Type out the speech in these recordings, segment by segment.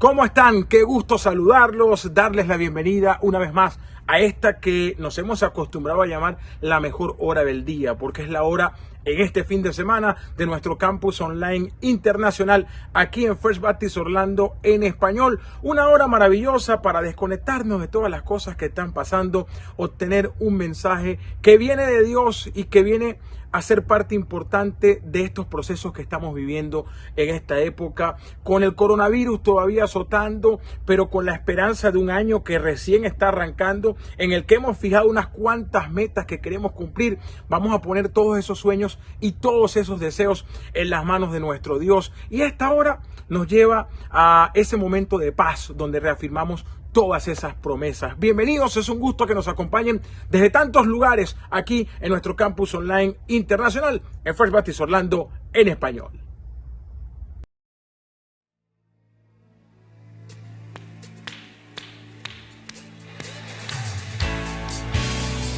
¿Cómo están? Qué gusto saludarlos, darles la bienvenida una vez más a esta que nos hemos acostumbrado a llamar la mejor hora del día, porque es la hora en este fin de semana de nuestro campus online internacional aquí en First Baptist Orlando en español. Una hora maravillosa para desconectarnos de todas las cosas que están pasando, obtener un mensaje que viene de Dios y que viene a ser parte importante de estos procesos que estamos viviendo en esta época, con el coronavirus todavía azotando, pero con la esperanza de un año que recién está arrancando, en el que hemos fijado unas cuantas metas que queremos cumplir. Vamos a poner todos esos sueños y todos esos deseos en las manos de nuestro Dios. Y esta hora nos lleva a ese momento de paz donde reafirmamos todas esas promesas. Bienvenidos, es un gusto que nos acompañen desde tantos lugares aquí en nuestro campus online internacional en First Baptist Orlando en español.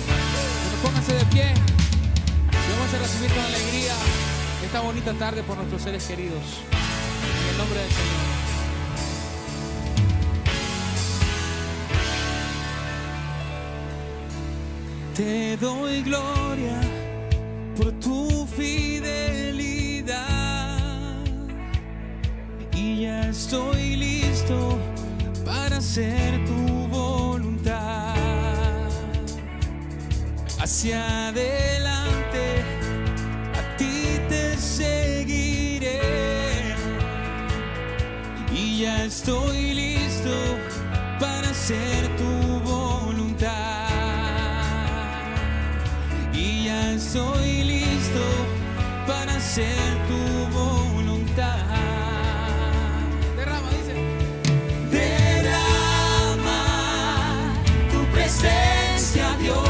Bueno, pónganse de pie y vamos a recibir con alegría esta bonita tarde por nuestros seres queridos. En el nombre del Señor. Te doy gloria por tu fidelidad y ya estoy listo para hacer tu voluntad. Hacia adelante, a ti te seguiré y ya estoy listo para hacer tu voluntad. Y ya estoy listo para hacer tu voluntad. Derrama, dice. Derrama tu presencia, Dios.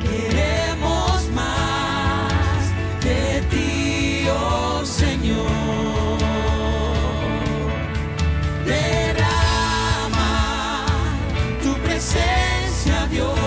Queremos más de ti, oh Señor. Derrama tu presencia, Dios.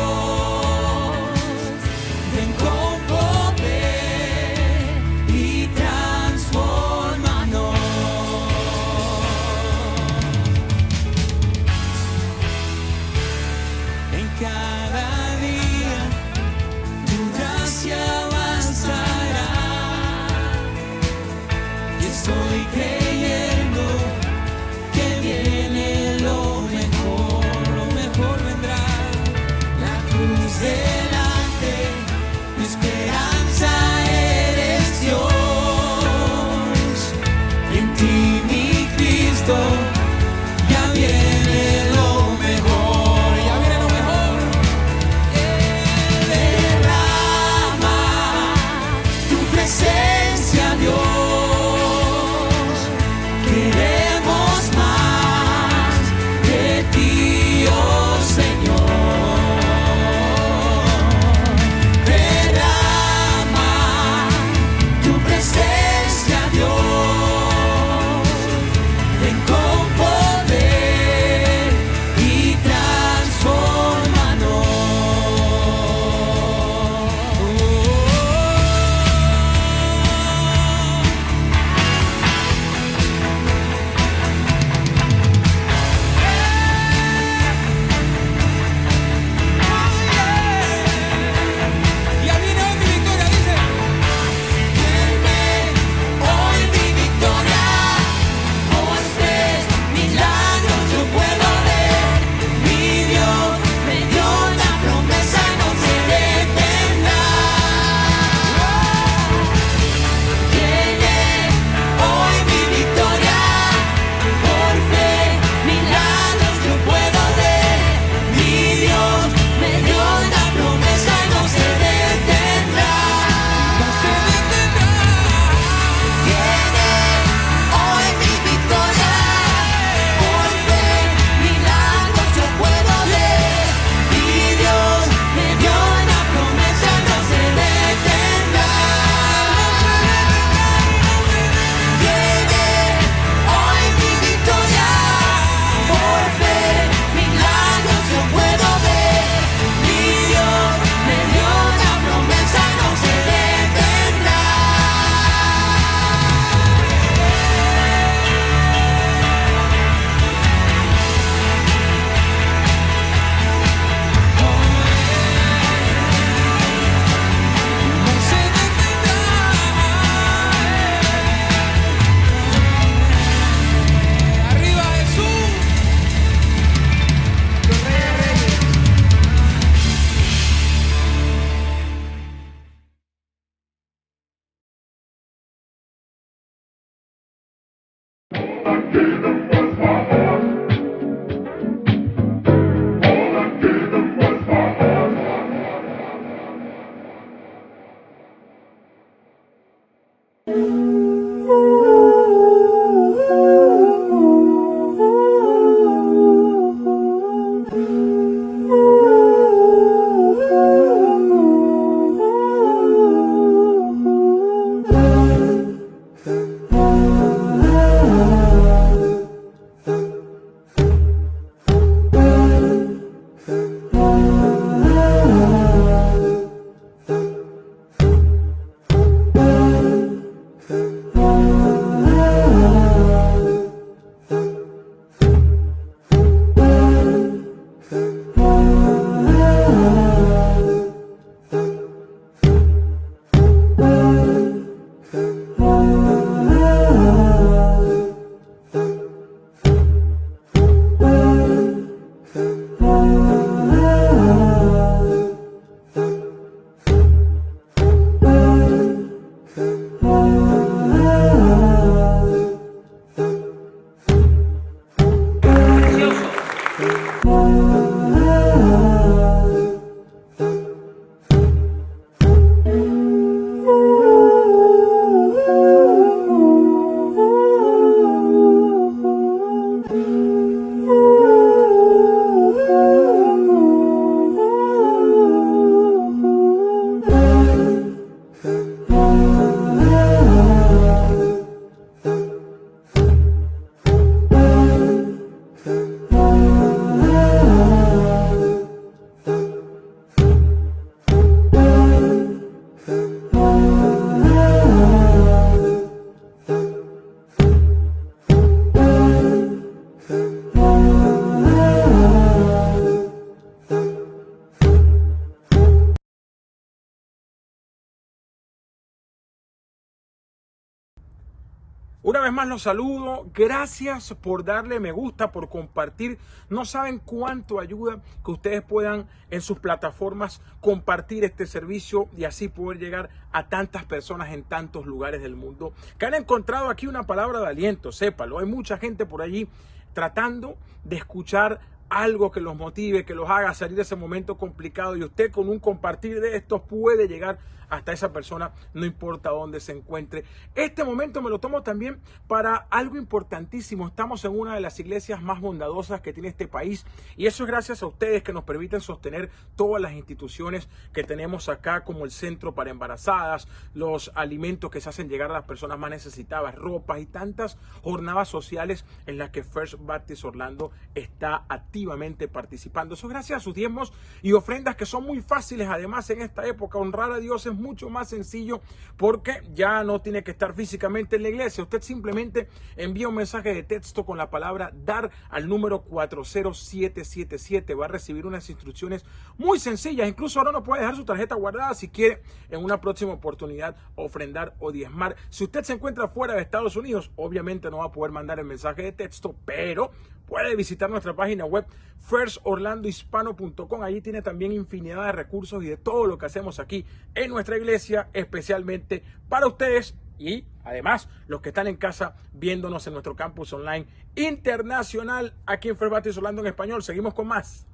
Una vez más los saludo, gracias por darle me gusta, por compartir. No saben cuánto ayuda que ustedes puedan en sus plataformas compartir este servicio y así poder llegar a tantas personas en tantos lugares del mundo que han encontrado aquí una palabra de aliento, sépalo. Hay mucha gente por allí tratando de escuchar algo que los motive, que los haga salir de ese momento complicado, y usted con un compartir de estos puede llegar hasta esa persona, no importa dónde se encuentre. Este momento me lo tomo también para algo importantísimo. Estamos en una de las iglesias más bondadosas que tiene este país, y eso es gracias a ustedes que nos permiten sostener todas las instituciones que tenemos acá, como el centro para embarazadas, los alimentos que se hacen llegar a las personas más necesitadas, ropas y tantas jornadas sociales en las que First Baptist Orlando está activamente participando. Eso es gracias a sus diezmos y ofrendas, que son muy fáciles. Además, en esta época honrar a Dios es mucho más sencillo, porque ya no tiene que estar físicamente en la iglesia. Usted simplemente envía un mensaje de texto con la palabra dar al número 40777. Va a recibir unas instrucciones muy sencillas. Incluso ahora no puede dejar su tarjeta guardada si quiere en una próxima oportunidad ofrendar o diezmar. Si usted se encuentra fuera de Estados Unidos, obviamente no va a poder mandar el mensaje de texto, pero puede visitar nuestra página web firstorlandohispano.com. Allí tiene también infinidad de recursos y de todo lo que hacemos aquí en nuestra iglesia, especialmente para ustedes y además los que están en casa viéndonos en nuestro campus online internacional aquí en First Baptist Orlando en español. Seguimos con más.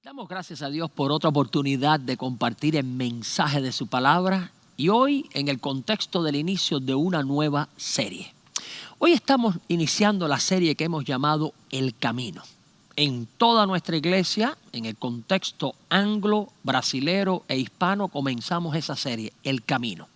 Damos gracias a Dios por otra oportunidad de compartir el mensaje de su palabra, y hoy en el contexto del inicio de una nueva serie. Hoy estamos iniciando la serie que hemos llamado El Camino. En toda nuestra iglesia, en el contexto anglo, brasilero e hispano, comenzamos esa serie, El Camino.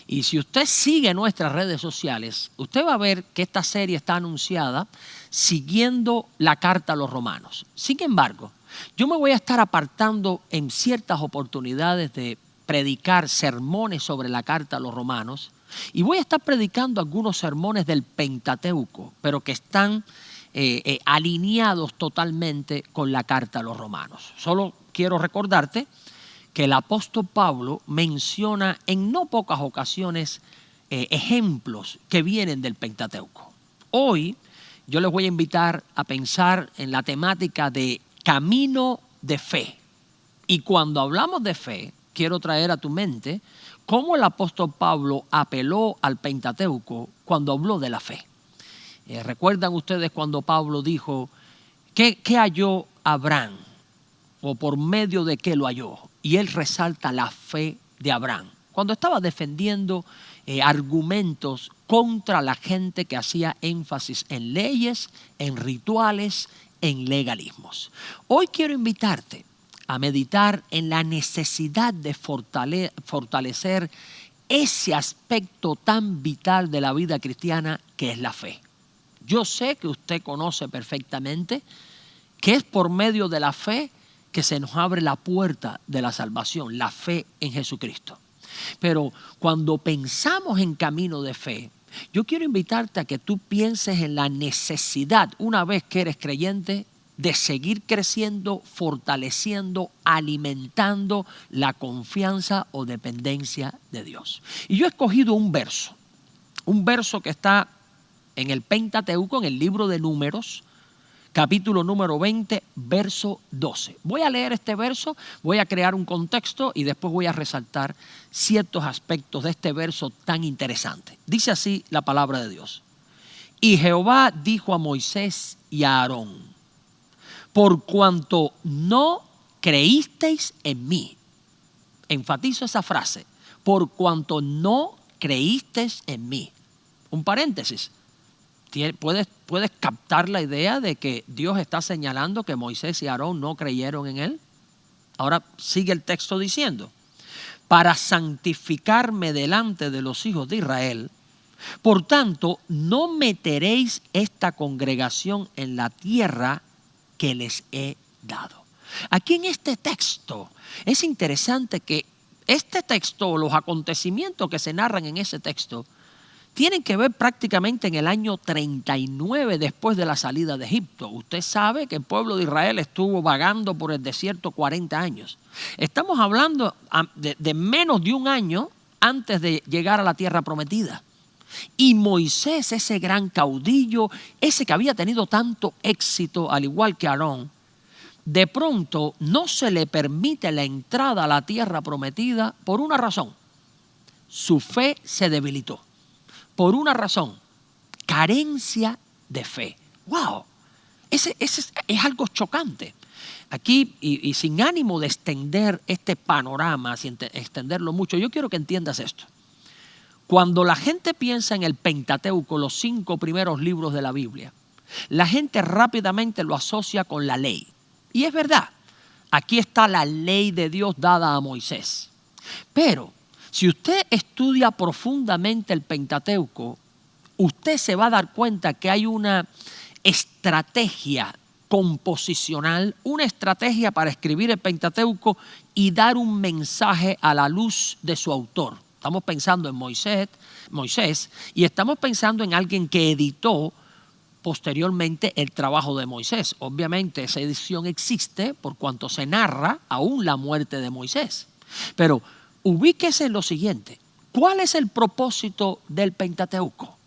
Y si usted sigue nuestras redes sociales, usted va a ver que esta serie está anunciada siguiendo la carta a los romanos. Sin embargo, yo me voy a estar apartando en ciertas oportunidades de predicar sermones sobre la carta a los romanos, y voy a estar predicando algunos sermones del Pentateuco, pero que están alineados totalmente con la carta a los romanos. Solo quiero recordarte que el apóstol Pablo menciona en no pocas ocasiones ejemplos que vienen del Pentateuco. Hoy yo les voy a invitar a pensar en la temática de camino de fe. Y cuando hablamos de fe, quiero traer a tu mente cómo el apóstol Pablo apeló al Pentateuco cuando habló de la fe. ¿Recuerdan ustedes cuando Pablo dijo, ¿qué halló Abraham? ¿O por medio de qué lo halló? Y él resalta la fe de Abraham, cuando estaba defendiendo argumentos contra la gente que hacía énfasis en leyes, en rituales, en legalismos. Hoy quiero invitarte a meditar en la necesidad de fortalecer ese aspecto tan vital de la vida cristiana que es la fe. Yo sé que usted conoce perfectamente que es por medio de la fe que se nos abre la puerta de la salvación, la fe en Jesucristo. Pero cuando pensamos en camino de fe, yo quiero invitarte a que tú pienses en la necesidad, una vez que eres creyente, de seguir creciendo, fortaleciendo, alimentando la confianza o dependencia de Dios. Y yo he escogido un verso que está en el Pentateuco, en el libro de Números, capítulo número 20, verso 12. Voy a leer este verso, voy a crear un contexto y después voy a resaltar ciertos aspectos de este verso tan interesante. Dice así la palabra de Dios. Y Jehová dijo a Moisés y a Aarón, por cuanto no creísteis en mí. Enfatizo esa frase, por cuanto no creísteis en mí. Un paréntesis. ¿Puedes captar la idea de que Dios está señalando que Moisés y Aarón no creyeron en él? Ahora sigue el texto diciendo, para santificarme delante de los hijos de Israel, por tanto, no meteréis esta congregación en la tierra que les he dado. Aquí en este texto es interesante que este texto, los acontecimientos que se narran en ese texto, tienen que ver prácticamente en el año 39 después de la salida de Egipto. Usted sabe que el pueblo de Israel estuvo vagando por el desierto 40 años. Estamos hablando de menos de un año antes de llegar a la tierra prometida. Y Moisés, ese gran caudillo, ese que había tenido tanto éxito, al igual que Aarón, de pronto no se le permite la entrada a la tierra prometida por una razón. Su fe se debilitó. Por una razón, carencia de fe. ¡Wow! Ese es algo chocante. Aquí, y sin ánimo de extender este panorama, sin extenderlo mucho, yo quiero que entiendas esto. Cuando la gente piensa en el Pentateuco, los 5 primeros libros de la Biblia, la gente rápidamente lo asocia con la ley. Y es verdad, aquí está la ley de Dios dada a Moisés. Pero si usted estudia profundamente el Pentateuco, usted se va a dar cuenta que hay una estrategia composicional, una estrategia para escribir el Pentateuco y dar un mensaje a la luz de su autor. Estamos pensando en Moisés y estamos pensando en alguien que editó posteriormente el trabajo de Moisés. Obviamente esa edición existe por cuanto se narra aún la muerte de Moisés. Pero ubíquese en lo siguiente. ¿Cuál es el propósito del Pentateuco?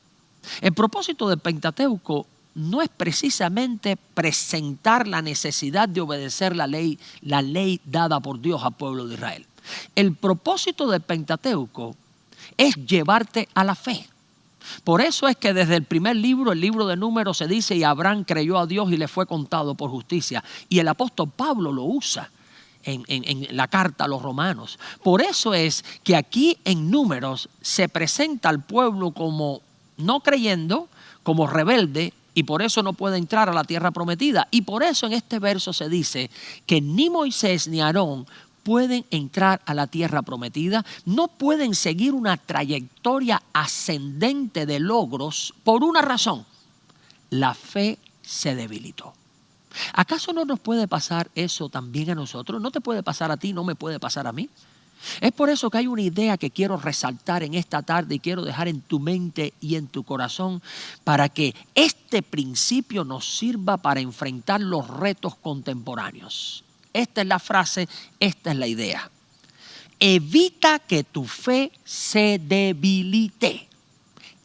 El propósito del Pentateuco no es precisamente presentar la necesidad de obedecer la ley dada por Dios al pueblo de Israel. El propósito del Pentateuco es llevarte a la fe. Por eso es que desde el primer libro, el libro de Números, se dice, y Abraham creyó a Dios y le fue contado por justicia. Y el apóstol Pablo lo usa en la carta a los romanos. Por eso es que aquí en Números se presenta al pueblo como no creyendo, como rebelde, y por eso no puede entrar a la tierra prometida. Y por eso en este verso se dice que ni Moisés ni Aarón pueden entrar a la tierra prometida, no pueden seguir una trayectoria ascendente de logros por una razón: la fe se debilitó. ¿Acaso no nos puede pasar eso también a nosotros? ¿No te puede pasar a ti, no me puede pasar a mí? Es por eso que hay una idea que quiero resaltar en esta tarde y quiero dejar en tu mente y en tu corazón para que este principio nos sirva para enfrentar los retos contemporáneos. Esta es la frase, esta es la idea. Evita que tu fe se debilite.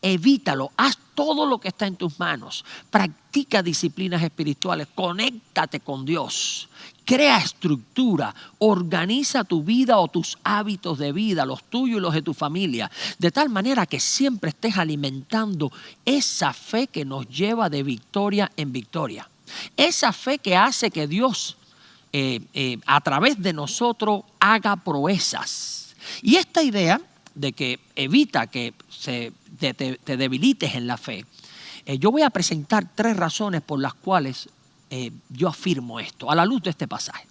Evítalo, haz todo lo que está en tus manos. Practica disciplinas espirituales, conéctate con Dios. Crea estructura, organiza tu vida o tus hábitos de vida, los tuyos y los de tu familia, de tal manera que siempre estés alimentando esa fe que nos lleva de victoria en victoria. Esa fe que hace que Dios a través de nosotros haga proezas. Y esta idea de que evita que te debilites en la fe, yo voy a presentar 3 razones por las cuales yo afirmo esto a la luz de este pasaje.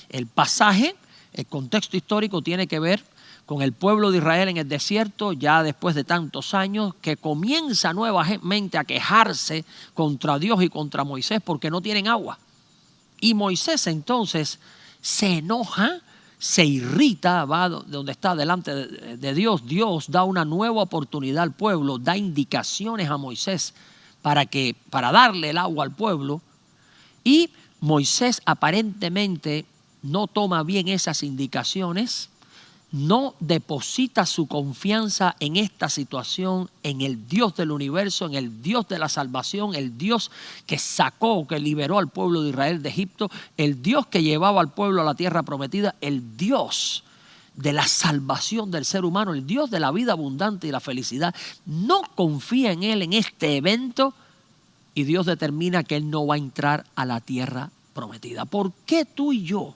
El pasaje, el contexto histórico tiene que ver con el pueblo de Israel en el desierto, ya después de tantos años, que comienza nuevamente a quejarse contra Dios y contra Moisés porque no tienen agua. Y Moisés entonces se enoja, se irrita, va donde está delante de Dios. Dios da una nueva oportunidad al pueblo, da indicaciones a Moisés para darle el agua al pueblo. Y Moisés aparentemente no toma bien esas indicaciones, no deposita su confianza en esta situación, en el Dios del universo, en el Dios de la salvación, el Dios que que liberó al pueblo de Israel de Egipto, el Dios que llevaba al pueblo a la tierra prometida, el Dios de la salvación del ser humano, el Dios de la vida abundante y la felicidad. No confía en Él en este evento y Dios determina que Él no va a entrar a la tierra prometida. ¿Por qué tú y yo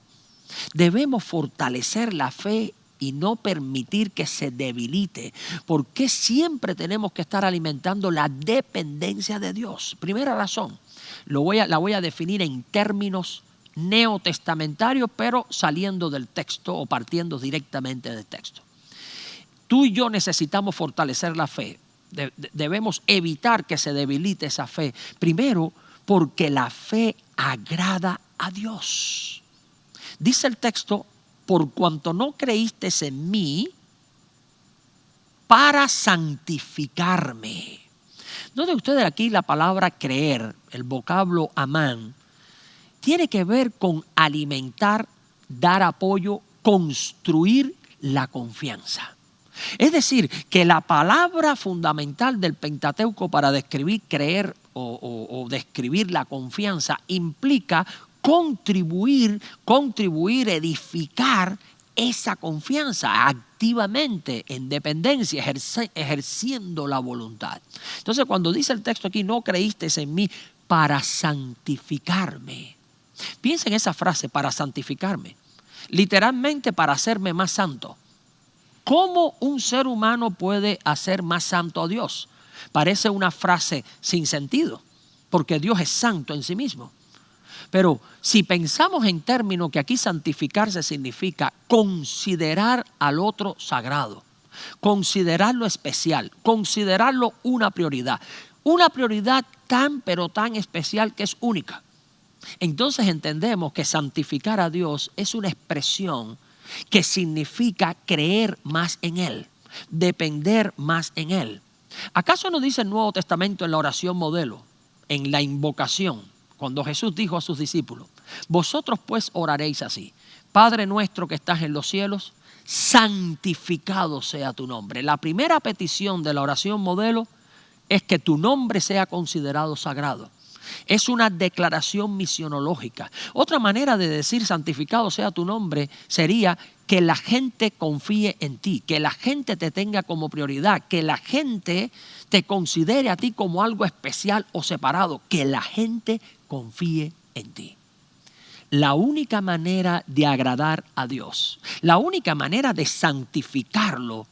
debemos fortalecer la fe y no permitir que se debilite? ¿Por qué siempre tenemos que estar alimentando la dependencia de Dios? Primera razón, la voy a definir en términos neotestamentarios, pero saliendo del texto o partiendo directamente del texto. Tú y yo necesitamos fortalecer la fe. Debemos evitar que se debilite esa fe. Primero, porque la fe agrada a Dios. Dice el texto: por cuanto no creíste en mí para santificarme. Noten ustedes aquí la palabra creer, el vocablo amán, tiene que ver con alimentar, dar apoyo, construir la confianza. Es decir, que la palabra fundamental del Pentateuco para describir creer o describir la confianza implica contribuir, edificar esa confianza activamente, en dependencia, ejerciendo la voluntad. Entonces, cuando dice el texto aquí, no creíste en mí para santificarme. Piensa en esa frase, para santificarme. Literalmente, para hacerme más santo. ¿Cómo un ser humano puede hacer más santo a Dios? Parece una frase sin sentido, porque Dios es santo en sí mismo. Pero si pensamos en términos que aquí santificarse significa considerar al otro sagrado, considerarlo especial, considerarlo una prioridad tan pero tan especial que es única. Entonces entendemos que santificar a Dios es una expresión que significa creer más en Él, depender más en Él. ¿Acaso no dice el Nuevo Testamento en la oración modelo, en la invocación, cuando Jesús dijo a sus discípulos: vosotros pues oraréis así: Padre nuestro que estás en los cielos, santificado sea tu nombre? La primera petición de la oración modelo es que tu nombre sea considerado sagrado. Es una declaración misionológica. Otra manera de decir santificado sea tu nombre sería que la gente confíe en ti, que la gente te tenga como prioridad, que la gente te considere a ti como algo especial o separado, que la gente confíe en ti. La única manera de agradar a Dios, la única manera de santificarlo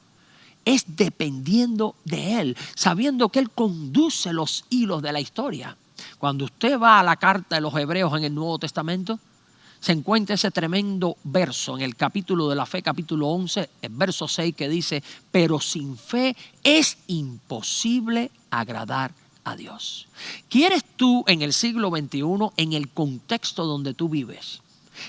es dependiendo de Él, sabiendo que Él conduce los hilos de la historia. Cuando usted va a la carta de los Hebreos en el Nuevo Testamento, se encuentra ese tremendo verso en el capítulo de la fe, capítulo 11, el verso 6, que dice: pero sin fe es imposible agradar a Dios. ¿Quieres tú en el siglo XXI, en el contexto donde tú vives,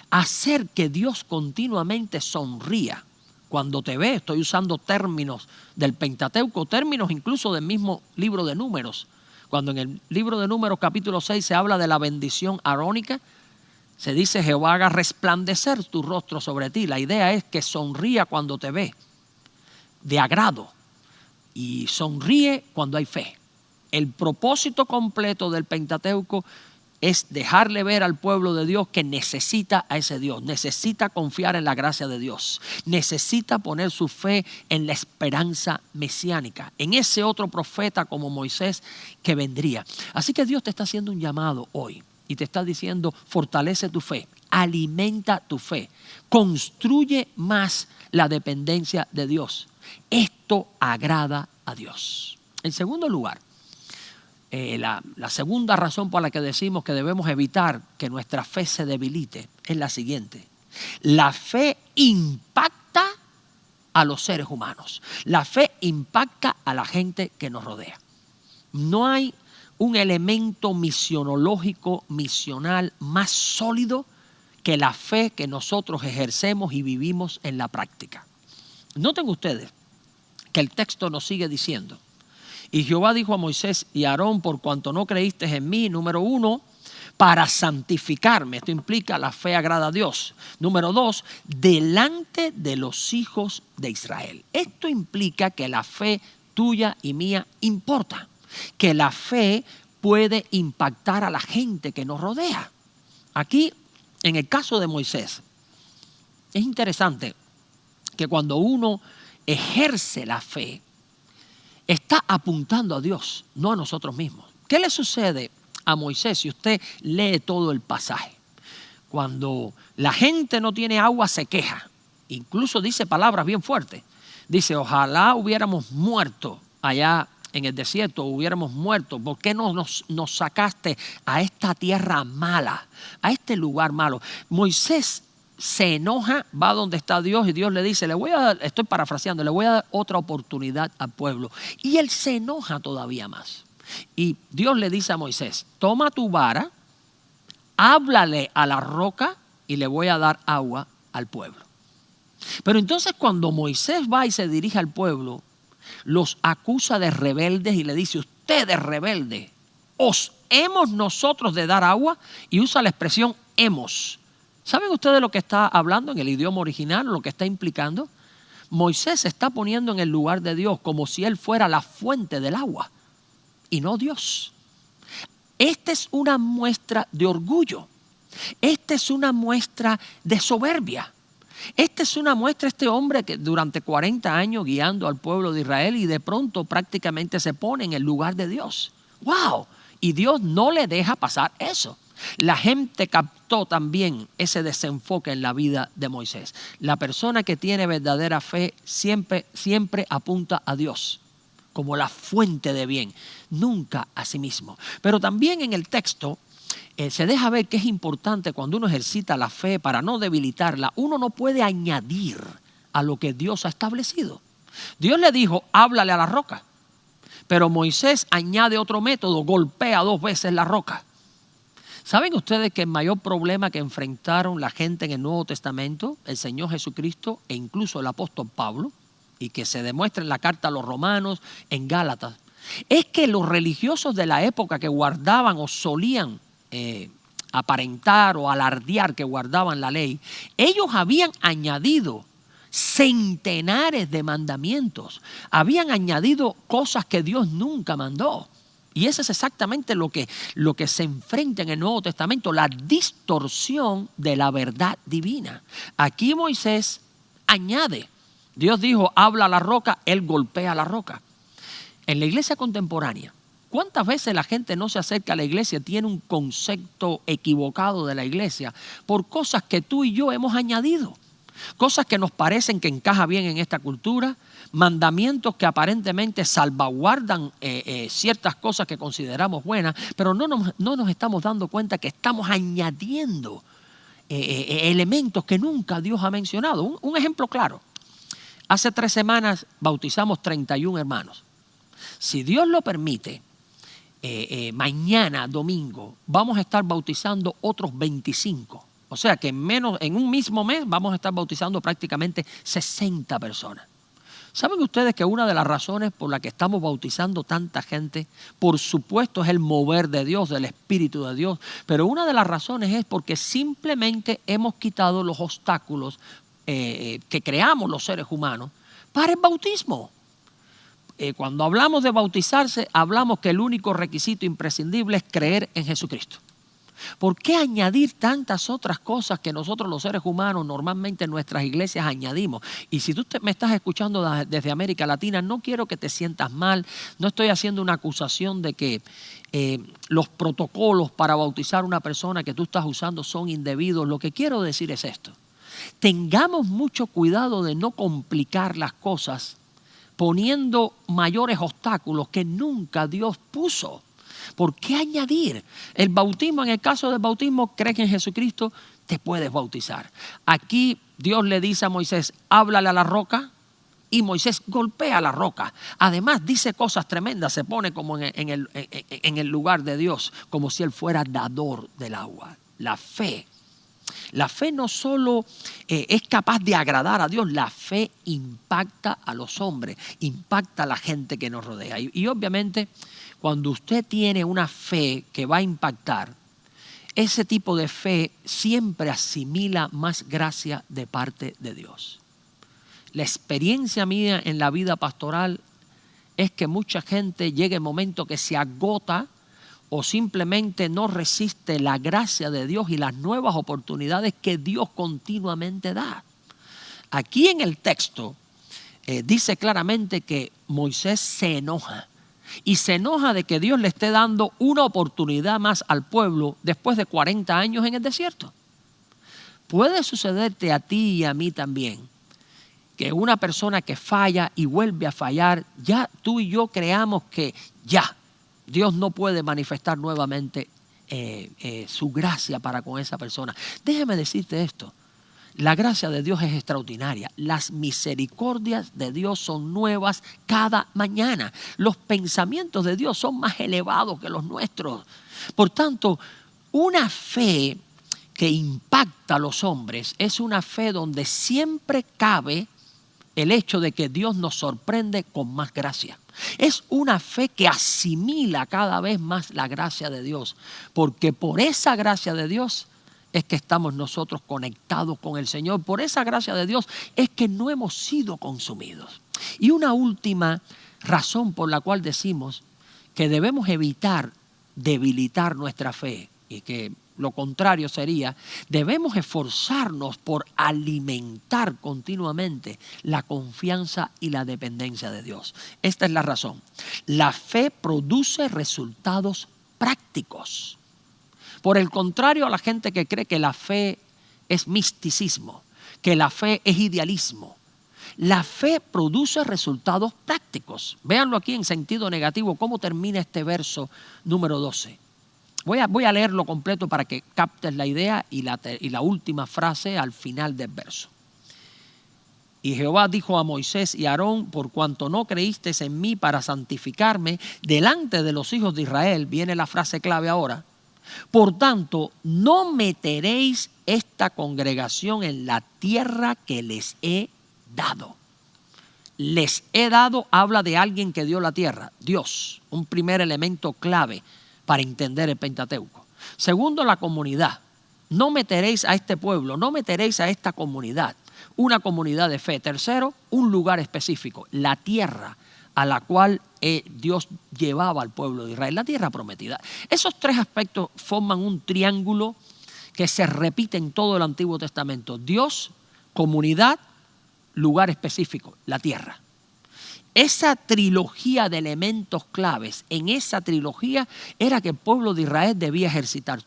hacer que Dios continuamente sonría cuando te ve? Estoy usando términos del Pentateuco, términos incluso del mismo libro de Números. Cuando en el libro de Números capítulo 6 se habla de la bendición arónica, se dice: Jehová haga resplandecer tu rostro sobre ti. La idea es que sonría cuando te ve, de agrado, y sonríe cuando hay fe. El propósito completo del Pentateuco es dejarle ver al pueblo de Dios que necesita a ese Dios, necesita confiar en la gracia de Dios, necesita poner su fe en la esperanza mesiánica, en ese otro profeta como Moisés que vendría. Así que Dios te está haciendo un llamado hoy y te está diciendo: fortalece tu fe, alimenta tu fe, construye más la dependencia de Dios. Esto agrada a Dios. En segundo lugar, la segunda razón por la que decimos que debemos evitar que nuestra fe se debilite es la siguiente: la fe impacta a los seres humanos, la fe impacta a la gente que nos rodea. No hay un elemento misionológico, misional más sólido que la fe que nosotros ejercemos y vivimos en la práctica. Noten ustedes que el texto nos sigue diciendo: y Jehová dijo a Moisés y a Aarón: por cuanto no creísteis en mí, número 1, para santificarme. Esto implica la fe agrada a Dios. Número 2, delante de los hijos de Israel. Esto implica que la fe tuya y mía importa, que la fe puede impactar a la gente que nos rodea. Aquí, en el caso de Moisés, es interesante que cuando uno ejerce la fe, está apuntando a Dios, no a nosotros mismos. ¿Qué le sucede a Moisés si usted lee todo el pasaje? Cuando la gente no tiene agua, se queja. Incluso dice palabras bien fuertes. Dice: ojalá hubiéramos muerto allá en el desierto, hubiéramos muerto. ¿Por qué no nos sacaste a esta tierra mala, a este lugar malo? Moisés se enoja, va donde está Dios y Dios le dice: estoy parafraseando, le voy a dar otra oportunidad al pueblo. Y él se enoja todavía más. Y Dios le dice a Moisés: toma tu vara, háblale a la roca y le voy a dar agua al pueblo. Pero entonces cuando Moisés va y se dirige al pueblo, los acusa de rebeldes y le dice: ustedes rebeldes, ¿os hemos nosotros de dar agua? Y usa la expresión hemos. ¿Saben ustedes lo que está hablando en el idioma original, lo que está implicando? Moisés se está poniendo en el lugar de Dios como si él fuera la fuente del agua y no Dios. Esta es una muestra de orgullo. Esta es una muestra de soberbia. Esta es una muestra, este hombre que durante 40 años guiando al pueblo de Israel y de pronto prácticamente se pone en el lugar de Dios. ¡Wow! Y Dios no le deja pasar eso. La gente captó también ese desenfoque en la vida de Moisés. La persona que tiene verdadera fe siempre apunta a Dios como la fuente de bien, nunca a sí mismo. Pero también en el texto se deja ver que es importante cuando uno ejercita la fe para no debilitarla. Uno no puede añadir a lo que Dios ha establecido. Dios le dijo: háblale a la roca. Pero Moisés añade otro método, golpea 2 veces la roca. ¿Saben ustedes que el mayor problema que enfrentaron la gente en el Nuevo Testamento, el Señor Jesucristo e incluso el apóstol Pablo, y que se demuestra en la carta a los Romanos, en Gálatas, es que los religiosos de la época que guardaban o solían aparentar o alardear que guardaban la ley, ellos habían añadido centenares de mandamientos, habían añadido cosas que Dios nunca mandó. Y eso es exactamente lo que se enfrenta en el Nuevo Testamento, la distorsión de la verdad divina. Aquí Moisés añade. Dios dijo: habla a la roca, él golpea a la roca. En la iglesia contemporánea, ¿cuántas veces la gente no se acerca a la iglesia, tiene un concepto equivocado de la iglesia por cosas que tú y yo hemos añadido? Cosas que nos parecen que encajan bien en esta cultura, mandamientos que aparentemente salvaguardan ciertas cosas que consideramos buenas, pero no nos estamos dando cuenta que estamos añadiendo elementos que nunca Dios ha mencionado. Un ejemplo claro: hace 3 semanas bautizamos 31 hermanos. Si Dios lo permite, mañana, domingo, vamos a estar bautizando otros 25. O sea que en un mismo mes vamos a estar bautizando prácticamente 60 personas. ¿Saben ustedes que una de las razones por las que estamos bautizando tanta gente, por supuesto, es el mover de Dios, del Espíritu de Dios, pero una de las razones es porque simplemente hemos quitado los obstáculos que creamos los seres humanos para el bautismo? cuando hablamos de bautizarse, hablamos que el único requisito imprescindible es creer en Jesucristo. ¿Por qué añadir tantas otras cosas que nosotros los seres humanos normalmente en nuestras iglesias añadimos? Y si tú me estás escuchando desde América Latina, no quiero que te sientas mal, no estoy haciendo una acusación de que los protocolos para bautizar a una persona que tú estás usando son indebidos. Lo que quiero decir es esto: tengamos mucho cuidado de no complicar las cosas poniendo mayores obstáculos que nunca Dios puso. ¿Por qué añadir? El bautismo, en el caso del bautismo, crees en Jesucristo, te puedes bautizar. Aquí Dios le dice a Moisés, háblale a la roca, y Moisés golpea la roca. Además dice cosas tremendas, se pone como en el lugar de Dios, como si él fuera dador del agua. La fe no solo es capaz de agradar a Dios, la fe impacta a los hombres, impacta a la gente que nos rodea. Y obviamente, cuando usted tiene una fe que va a impactar, ese tipo de fe siempre asimila más gracia de parte de Dios. La experiencia mía en la vida pastoral es que mucha gente llega el momento que se agota o simplemente no resiste la gracia de Dios y las nuevas oportunidades que Dios continuamente da. Aquí en el texto dice claramente que Moisés se enoja. Y se enoja de que Dios le esté dando una oportunidad más al pueblo después de 40 años en el desierto. Puede sucederte a ti y a mí también que una persona que falla y vuelve a fallar, ya tú y yo creamos que ya Dios no puede manifestar nuevamente su gracia para con esa persona. Déjame decirte esto. La gracia de Dios es extraordinaria. Las misericordias de Dios son nuevas cada mañana. Los pensamientos de Dios son más elevados que los nuestros. Por tanto, una fe que impacta a los hombres es una fe donde siempre cabe el hecho de que Dios nos sorprende con más gracia. Es una fe que asimila cada vez más la gracia de Dios, porque por esa gracia de Dios es que estamos nosotros conectados con el Señor. Por esa gracia de Dios es que no hemos sido consumidos. Y una última razón por la cual decimos que debemos evitar debilitar nuestra fe, y que lo contrario sería, debemos esforzarnos por alimentar continuamente la confianza y la dependencia de Dios. Esta es la razón. La fe produce resultados prácticos. Por el contrario a la gente que cree que la fe es misticismo, que la fe es idealismo, la fe produce resultados prácticos. Véanlo aquí en sentido negativo, cómo termina este verso número 12. Voy a leerlo completo para que captes la idea y la última frase al final del verso. Y Jehová dijo a Moisés y a Aarón, por cuanto no creísteis en mí para santificarme delante de los hijos de Israel, viene la frase clave ahora, por tanto, no meteréis esta congregación en la tierra que les he dado. Les he dado habla de alguien que dio la tierra, Dios, un primer elemento clave para entender el Pentateuco. Segundo, la comunidad. No meteréis a este pueblo, no meteréis a esta comunidad, una comunidad de fe. Tercero, un lugar específico, la tierra a la cual Dios llevaba al pueblo de Israel, la tierra prometida. Esos tres aspectos forman un triángulo que se repite en todo el Antiguo Testamento. Dios, comunidad, lugar específico, la tierra. Esa trilogía de elementos claves, en esa trilogía era que el pueblo de Israel debía ejercitar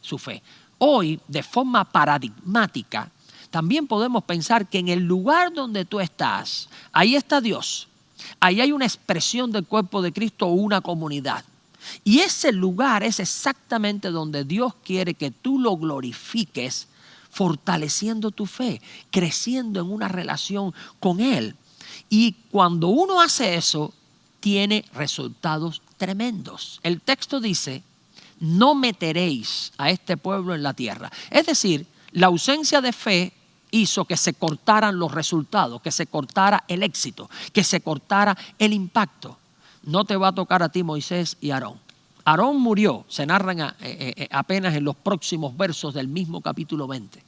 su fe. Hoy, de forma paradigmática, también podemos pensar que en el lugar donde tú estás, ahí está Dios. Ahí hay una expresión del cuerpo de Cristo o una comunidad. Y ese lugar es exactamente donde Dios quiere que tú lo glorifiques, fortaleciendo tu fe, creciendo en una relación con Él. Y cuando uno hace eso, tiene resultados tremendos. El texto dice, no meteréis a este pueblo en la tierra. Es decir, la ausencia de fe hizo que se cortaran los resultados, que se cortara el éxito, que se cortara el impacto. No te va a tocar a ti, Moisés y Aarón. Aarón murió, se narran apenas en los próximos versos del mismo capítulo 20.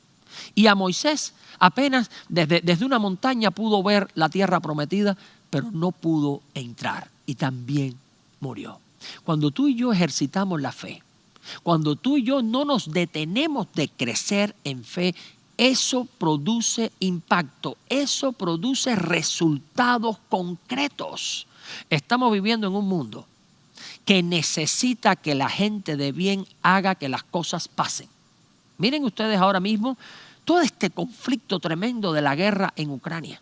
Y a Moisés apenas desde una montaña pudo ver la tierra prometida, pero no pudo entrar y también murió. Cuando tú y yo ejercitamos la fe, cuando tú y yo no nos detenemos de crecer en fe, eso produce impacto, eso produce resultados concretos. Estamos viviendo en un mundo que necesita que la gente de bien haga que las cosas pasen. Miren ustedes ahora mismo todo este conflicto tremendo de la guerra en Ucrania.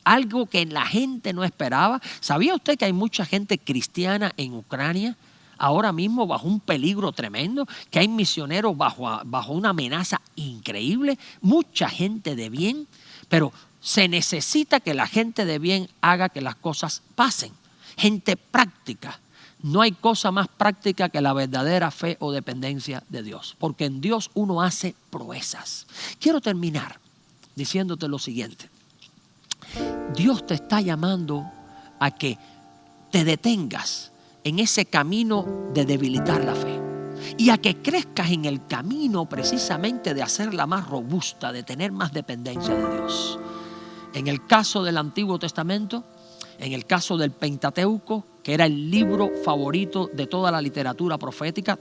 Algo que la gente no esperaba. ¿Sabía usted que hay mucha gente cristiana en Ucrania ahora mismo bajo un peligro tremendo? Que hay misioneros bajo una amenaza increíble. Mucha gente de bien, pero se necesita que la gente de bien haga que las cosas pasen. Gente práctica. No hay cosa más práctica que la verdadera fe o dependencia de Dios, porque en Dios uno hace proezas. Quiero terminar diciéndote lo siguiente. Dios te está llamando a que te detengas en ese camino de debilitar la fe y a que crezcas en el camino precisamente de hacerla más robusta, de tener más dependencia de Dios. En el caso del Antiguo Testamento, en el caso del Pentateuco, que era el libro favorito de toda la literatura profética,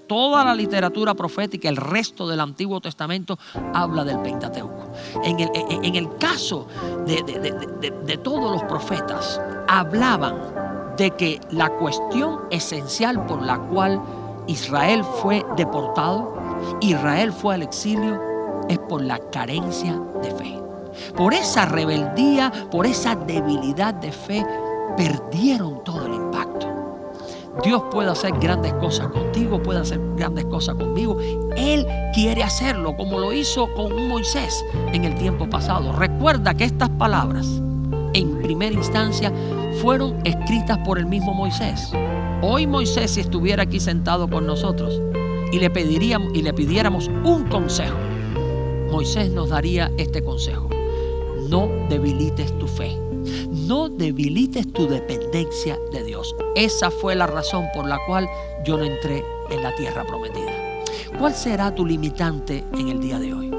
el resto del Antiguo Testamento habla del Pentateuco. En el caso de todos los profetas, hablaban de que la cuestión esencial por la cual Israel fue deportado, Israel fue al exilio, es por la carencia de fe. Por esa rebeldía, por esa debilidad de fe, perdieron todo el impacto. Dios puede hacer grandes cosas contigo, puede hacer grandes cosas conmigo. Él quiere hacerlo como lo hizo con Moisés en el tiempo pasado. Recuerda que estas palabras, en primera instancia, fueron escritas por el mismo Moisés. Hoy Moisés, si estuviera aquí sentado con nosotros y le pidiéramos un consejo, Moisés nos daría este consejo: no debilites tu fe. No debilites tu dependencia de Dios. Esa fue la razón por la cual yo no entré en la tierra prometida. ¿Cuál será tu limitante en el día de hoy?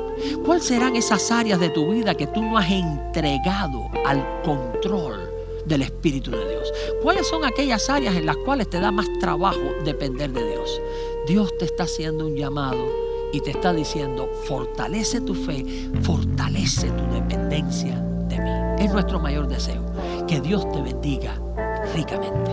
¿Cuáles serán esas áreas de tu vida que tú no has entregado al control del Espíritu de Dios? ¿Cuáles son aquellas áreas en las cuales te da más trabajo depender de Dios? Dios te está haciendo un llamado y te está diciendo: fortalece tu fe, fortalece tu dependencia de mí. Es nuestro mayor deseo. Que Dios te bendiga ricamente.